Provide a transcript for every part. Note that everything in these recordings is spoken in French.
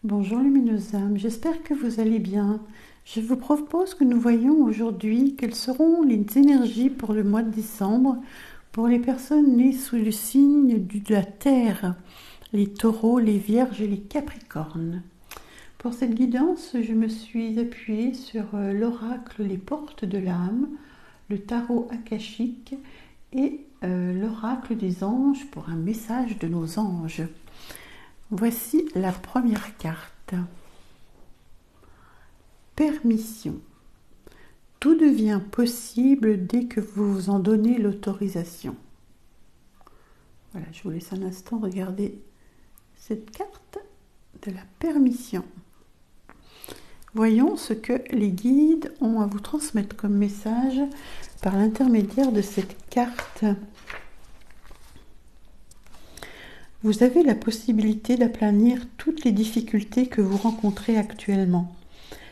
Bonjour lumineuses âmes, j'espère que vous allez bien. Je vous propose que nous voyions aujourd'hui quelles seront les énergies pour le mois de décembre pour les personnes nées sous le signe de la Terre, les taureaux, les vierges et les capricornes. Pour cette guidance, je me suis appuyée sur l'oracle Les Portes de l'âme, le tarot akashique et l'oracle des anges pour un message de nos anges. Voici la première carte. Permission. Tout devient possible dès que vous vous en donnez l'autorisation. Voilà, je vous laisse un instant regarder cette carte de la permission. Voyons ce que les guides ont à vous transmettre comme message par l'intermédiaire de cette carte. Vous avez la possibilité d'aplanir toutes les difficultés que vous rencontrez actuellement.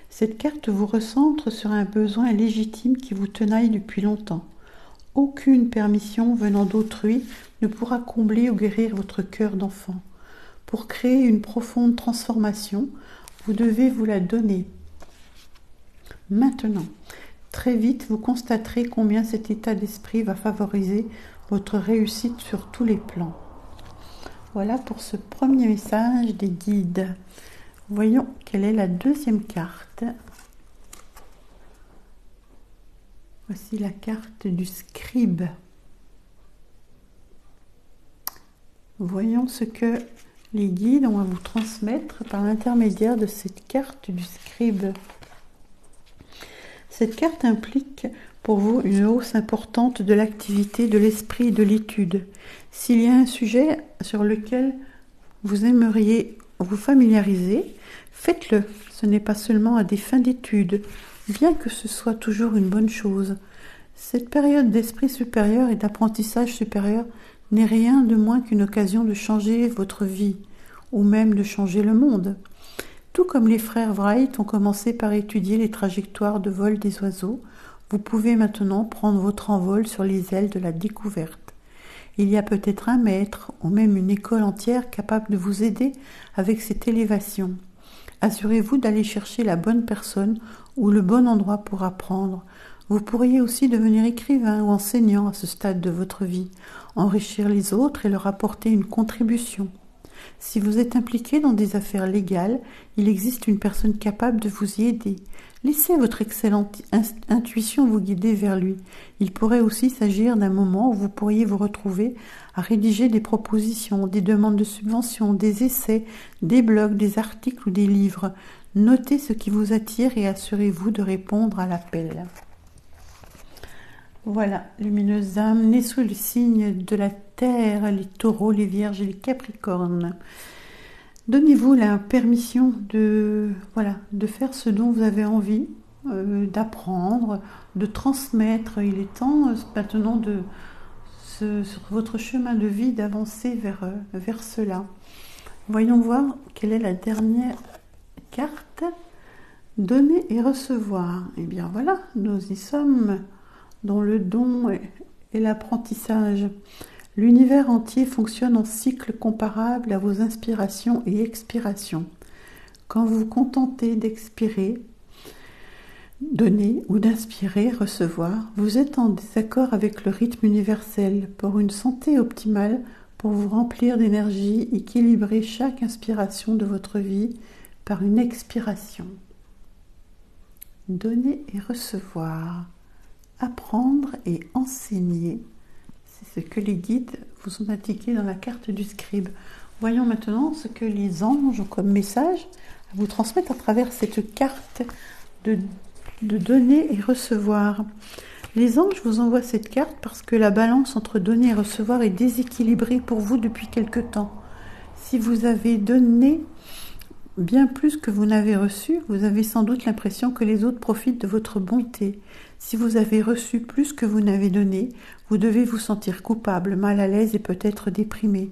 Cette carte vous recentre sur un besoin légitime qui vous tenaille depuis longtemps. Aucune permission venant d'autrui ne pourra combler ou guérir votre cœur d'enfant. Pour créer une profonde transformation, vous devez vous la donner. Maintenant, très vite, vous constaterez combien cet état d'esprit va favoriser votre réussite sur tous les plans. Voilà pour ce premier message des guides. Voyons quelle est la deuxième carte. Voici la carte du scribe. Voyons ce que les guides ont à vous transmettre par l'intermédiaire de cette carte du scribe. Cette carte implique pour vous une hausse importante de l'activité de l'esprit et de l'étude. S'il y a un sujet sur lequel vous aimeriez vous familiariser, faites-le. Ce n'est pas seulement à des fins d'études, bien que ce soit toujours une bonne chose. Cette période d'esprit supérieur et d'apprentissage supérieur n'est rien de moins qu'une occasion de changer votre vie, ou même de changer le monde. Tout comme les frères Wright ont commencé par étudier les trajectoires de vol des oiseaux, vous pouvez maintenant prendre votre envol sur les ailes de la découverte. Il y a peut-être un maître ou même une école entière capable de vous aider avec cette élévation. Assurez-vous d'aller chercher la bonne personne ou le bon endroit pour apprendre. Vous pourriez aussi devenir écrivain ou enseignant à ce stade de votre vie, enrichir les autres et leur apporter une contribution. Si vous êtes impliqué dans des affaires légales, il existe une personne capable de vous y aider. Laissez votre excellente intuition vous guider vers lui. Il pourrait aussi s'agir d'un moment où vous pourriez vous retrouver à rédiger des propositions, des demandes de subventions, des essais, des blogs, des articles ou des livres. Notez ce qui vous attire et assurez-vous de répondre à l'appel. Voilà, lumineuses âmes, nées sous le signe de la Terre, les taureaux, les vierges et les capricornes. Donnez-vous la permission de faire ce dont vous avez envie, d'apprendre, de transmettre. Il est temps maintenant sur votre chemin de vie d'avancer vers cela. Voyons voir quelle est la dernière carte. Donner et recevoir. Eh bien voilà, nous y sommes dans le don et l'apprentissage. L'univers entier fonctionne en cycle comparable à vos inspirations et expirations. Quand vous vous contentez d'expirer, donner ou d'inspirer, recevoir, vous êtes en désaccord avec le rythme universel. Pour une santé optimale, pour vous remplir d'énergie, équilibrez chaque inspiration de votre vie par une expiration. Donner et recevoir. Apprendre et enseigner, c'est ce que les guides vous ont indiqué dans la carte du scribe. Voyons maintenant ce que les anges ont comme message à vous transmettre à travers cette carte de donner et recevoir. Les anges vous envoient cette carte parce que la balance entre donner et recevoir est déséquilibrée pour vous depuis quelque temps. Si vous avez donné bien plus que vous n'avez reçu, vous avez sans doute l'impression que les autres profitent de votre bonté. Si vous avez reçu plus que vous n'avez donné, vous devez vous sentir coupable, mal à l'aise et peut-être déprimé.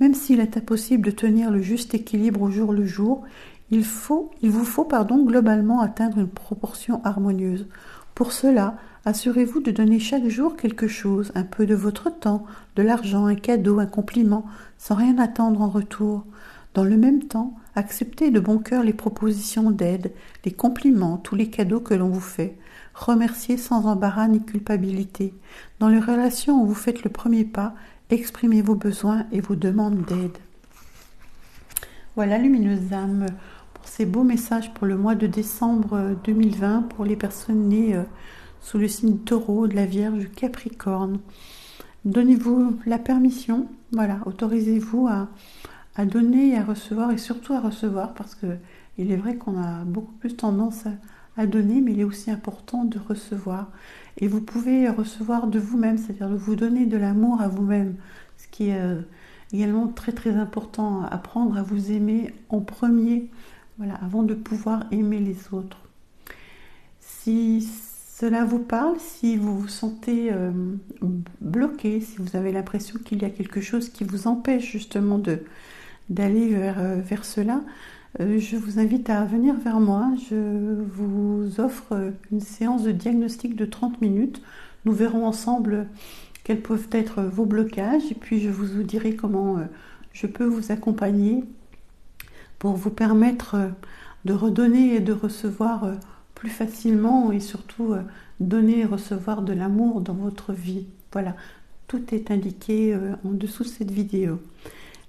Même s'il est impossible de tenir le juste équilibre au jour le jour, il vous faut globalement atteindre une proportion harmonieuse. Pour cela, assurez-vous de donner chaque jour quelque chose, un peu de votre temps, de l'argent, un cadeau, un compliment, sans rien attendre en retour. Dans le même temps, Acceptez de bon cœur les propositions d'aide, les compliments, tous les cadeaux que l'on vous fait. Remerciez sans embarras ni culpabilité. Dans les relations où vous faites le premier pas, exprimez vos besoins et vos demandes d'aide. Voilà, lumineuse âme, pour ces beaux messages pour le mois de décembre 2020 pour les personnes nées sous le signe Taureau, de la Vierge, du Capricorne. Donnez-vous la permission, voilà, autorisez-vous à donner et à recevoir, et surtout à recevoir, parce que il est vrai qu'on a beaucoup plus tendance à donner, mais il est aussi important de recevoir. Et vous pouvez recevoir de vous-même, c'est-à-dire de vous donner de l'amour à vous-même, ce qui est également très très important, apprendre à vous aimer en premier, voilà, avant de pouvoir aimer les autres. Si cela vous parle, si vous vous sentez bloqué, si vous avez l'impression qu'il y a quelque chose qui vous empêche justement d'aller vers cela, je vous invite à venir vers moi. Je vous offre une séance de diagnostic de 30 minutes. Nous verrons ensemble quels peuvent être vos blocages et puis je vous dirai comment je peux vous accompagner pour vous permettre de redonner et de recevoir plus facilement et surtout donner et recevoir de l'amour dans votre vie. Voilà, tout est indiqué en dessous de cette vidéo.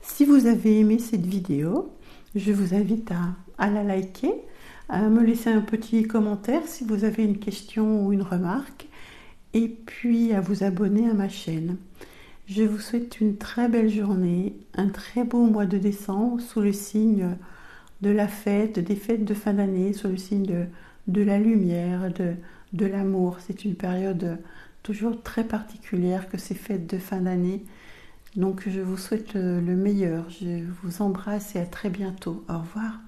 Si vous avez aimé cette vidéo, je vous invite à la liker, à me laisser un petit commentaire si vous avez une question ou une remarque, et puis à vous abonner à ma chaîne. Je vous souhaite une très belle journée, un très beau mois de décembre sous le signe de la fête, des fêtes de fin d'année, sous le signe de la lumière, de l'amour. C'est une période toujours très particulière que ces fêtes de fin d'année. Donc je vous souhaite le meilleur. Je vous embrasse et à très bientôt. Au revoir.